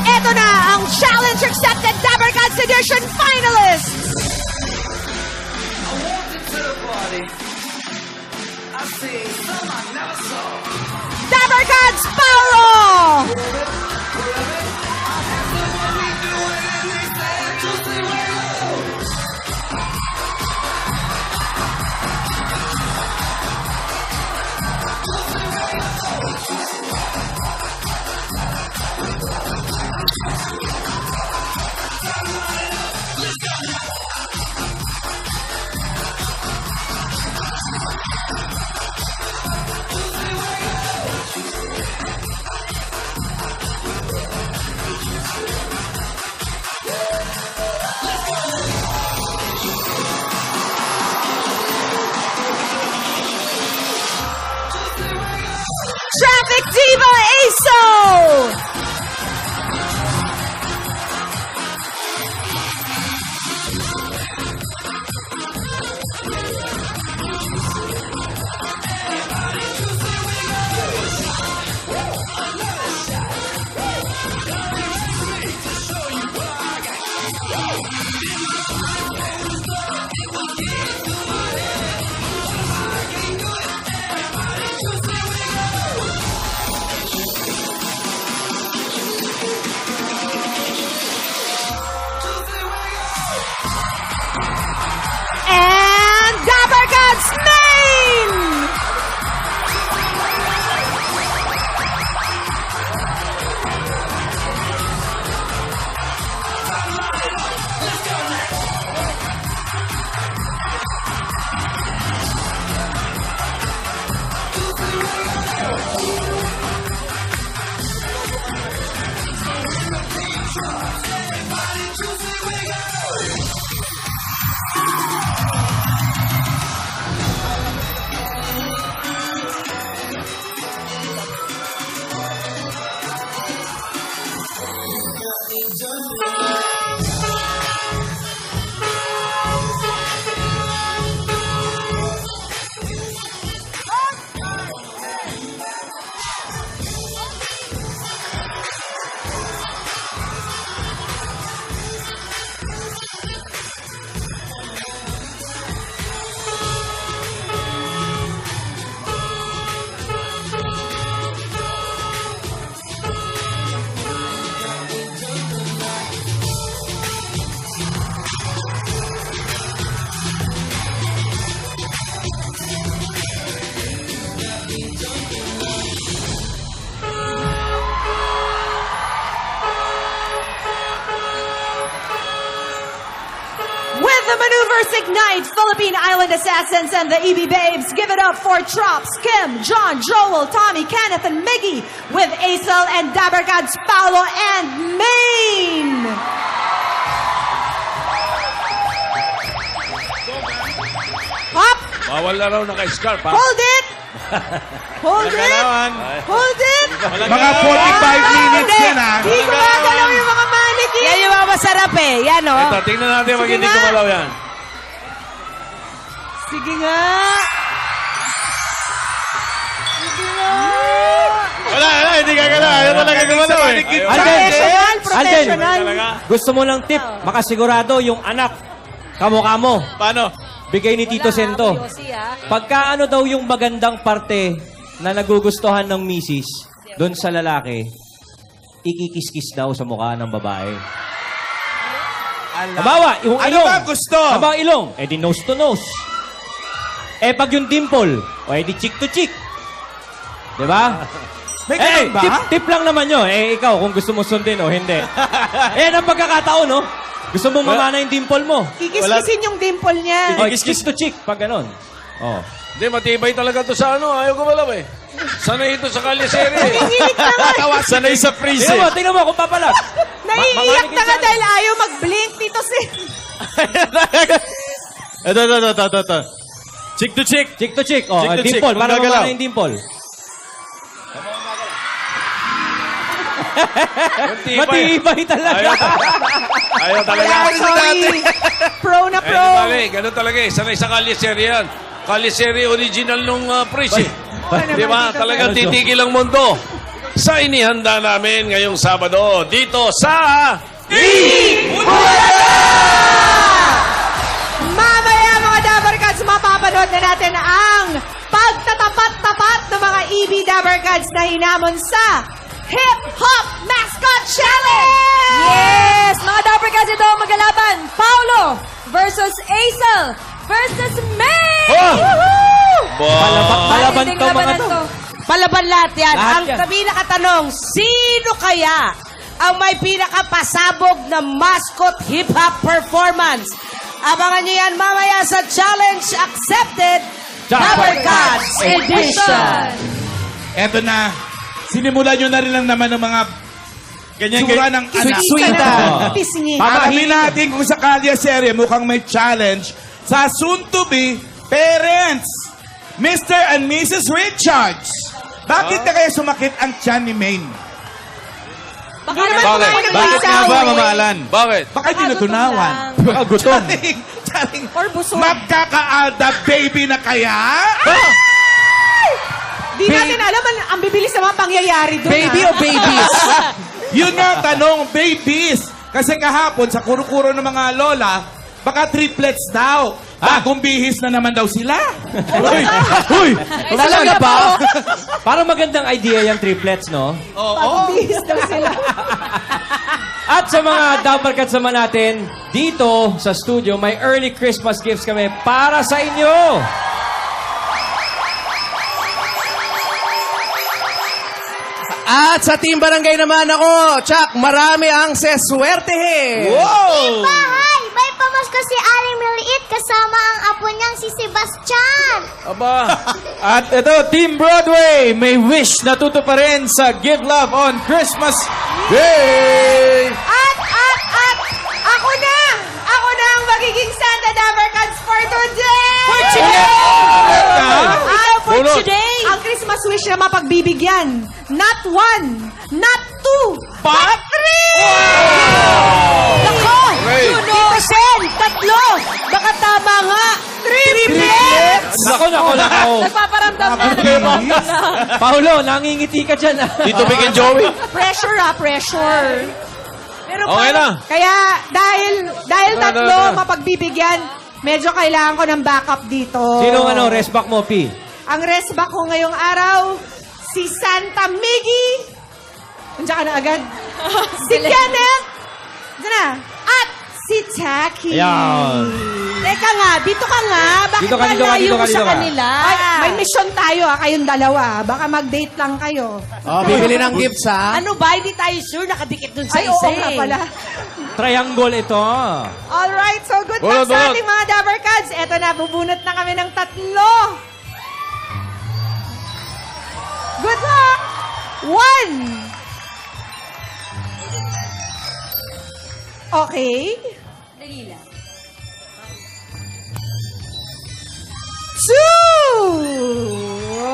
Ito na ang Challenge Accepted Dabber Gods Edition finalists! I walked into the party. I seen some I never saw. Dabber Gods Paolo! Traffic Diva ASO! Force Ignite, Philippine Island Assassins, and the EB Babes. Give it up for Trops, Kim, John, Joel, Tommy, Kenneth, and Miggy with Acel and Dabarkads, Paolo, and Maine. Hop! Bawal na raw naka-scarf, ha? Hold it! Hold it! Galawan. Hold it! Mga 45 minutes yan, ha? Di gumagalaw yung mga mannequin. Yan yung mga masarap eh. Yan o. Ito, tingnan natin pag Sige hindi nga. kumalaw yan. Sige nga. Sige nga. Wala, hindi gagalaw. Ayaw talaga gumalaw eh. Professional, professional. Gusto mo ng tip, makasigurado yung anak, kamukha mo. Paano? Bigay ni Tito Sento. Pagka ano daw yung magandang parte na nagugustuhan ng misis doon sa lalaki, ikikis-kis daw sa mukha ng babae. Habawa, yung Ano ilong. ba gusto? Habang ilong, eh di nose to nose. Eh pag yung dimple, o eh di cheek to cheek. Diba? May ganun ba? Tip lang naman yun. Eh, ikaw, kung gusto mo sundin o hindi. Eh, ang pagkakataon, no? Gusto mo mamana yung dimple mo. Kikiskisin yung dimple niya. Oh, kiss to cheek, pag ganon. Oh. Hindi, matibay talaga to sa ano. Ayaw kumalaw eh. Sanay ito sa kaliseri eh. Nanginginig na nga. Sanay sa freezer. Tingnan mo kung papalag. Naiiyak na nga dahil ayaw mag-blink dito si... Ito. Chick to chick. Cheek to cheek. Oh, Cheek to cheek, dimple. kung Para gagalaw. mamana yung dimple. Matibay talaga. Ayaw talaga. Sorry. Pro na pro. Ganun talaga eh. Sanay sa kaliseri yan. Kaliseri original nung Prince eh. Di ba? Talagang titigil ang mundo. Sa inihanda namin ngayong Sabado dito sa... Mamaya mga Dabarkads, mapapanood na natin ang pagtatapat-tapat ng mga EB Dabarkads na hinamon sa Hip Hop Mascot Challenge! Yes! Mga Dabarkads, ito ang magalaban. Paulo versus Acel versus May! Palaban to mga to. Palaban lahat yan. Lahat Ang yan. pinakatanong, sino kaya ang may pinakapasabog na mascot hip-hop performance? Abangan nyo yan mamaya sa Challenge Accepted Dabarkads Edition. Eto na. Sinimulan nyo na rin lang naman ng mga tsura ng anak. Sweet-sweetan. Pisngin. Alamin natin kung sa kalye serye mukhang may challenge sa soon-to-be parents, Mr. and Mrs. Richards. Bakit na kaya sumakit ang tiyan ni Maine? Baka naman Bakit? kumain ng Bakit isaw. nga ba, Mama Alan? Bakit? Baka di natunawan. Baka gutom. Charing. Or busog. Magkaka-alda baby na kaya? Di natin alam ang bibilis na mga pangyayari doon. Baby o babies? Yun nga ang tanong, babies. Kasi kahapon, sa kuro-kuro ng mga lola, baka triplets daw. Bagong bihis na naman daw sila. Uy! Talaga ba? Parang magandang idea yung triplets, no? Oo. Bihis daw sila. At sa mga Dabarkads naman natin, dito sa studio, may early Christmas gifts kami para sa inyo. At sa Team Barangay naman ako, Chuck, marami ang seswertehin. Wow! Bahay! May pamasko si Aling Maliit kasama ang apo niyang si Sebastian. Aba, At ito, Team Broadway, may wish na tutuparin sa Give Love on Christmas Day! At, ako na ang magiging Santa Dabarkads for today! For for today! Ang Christmas wish na mapagbibigyan. Not one, not two, but three! Nako! Ray. Tito Sen! Tatlo! Baka tama nga! Triplets! Nako. Nagpaparamdam na. Paulo, nangingiti ka dyan. Tito Vic and Joey. Pressure pressure. Pero Okay na. Kaya dahil Na, tatlo na, na. mapagbibigyan, medyo kailangan ko ng backup dito. Sino rest back mo, P? Ang rest back ko ngayong araw, si Santa Miggy. Nandiyan ka na agad. Si Kenneth. Diyan na. At si Taki. Ayan. Teka nga, dito ka nga. Bakit Dito ka, dito ka, malayo dito ka, mo sa dito ka. kanila? Ay, may mission tayo kayong dalawa. Baka mag-date lang kayo. Oh, bibili ng gifts, ha? Ano ba? Hindi tayo sure nakadikit dun sa Ay, oo isa nga eh. pala. Triangle ito. Alright, so good Bunot, luck sa bunot. ating mga Dabber Cats. Eto na, bubunot na kami ng 3. Good luck! 1. Okay. Dali lang. 2.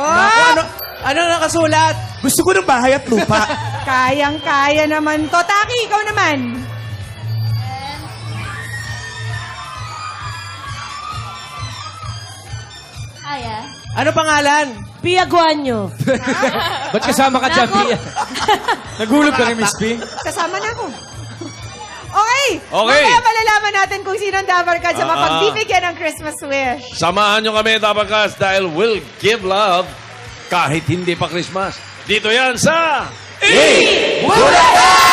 Naku, ano nakasulat? Gusto ko ng bahay at lupa. Kayang-kaya naman to. Taki, ikaw naman. Aya. Ano pangalan? Pia Guanyo. Ba't kasama ka dyan, Nako. Pia? Nagulog ka ni Miss P? Kasama na ako. Okay. Okay. Mamaya malalaman natin kung sino ang Dabber Cats sa mapagbibigyan ng Christmas wish. Samahan nyo kami, Dabakas, dahil we'll give love kahit hindi pa Christmas. Dito yan sa... Bulacan!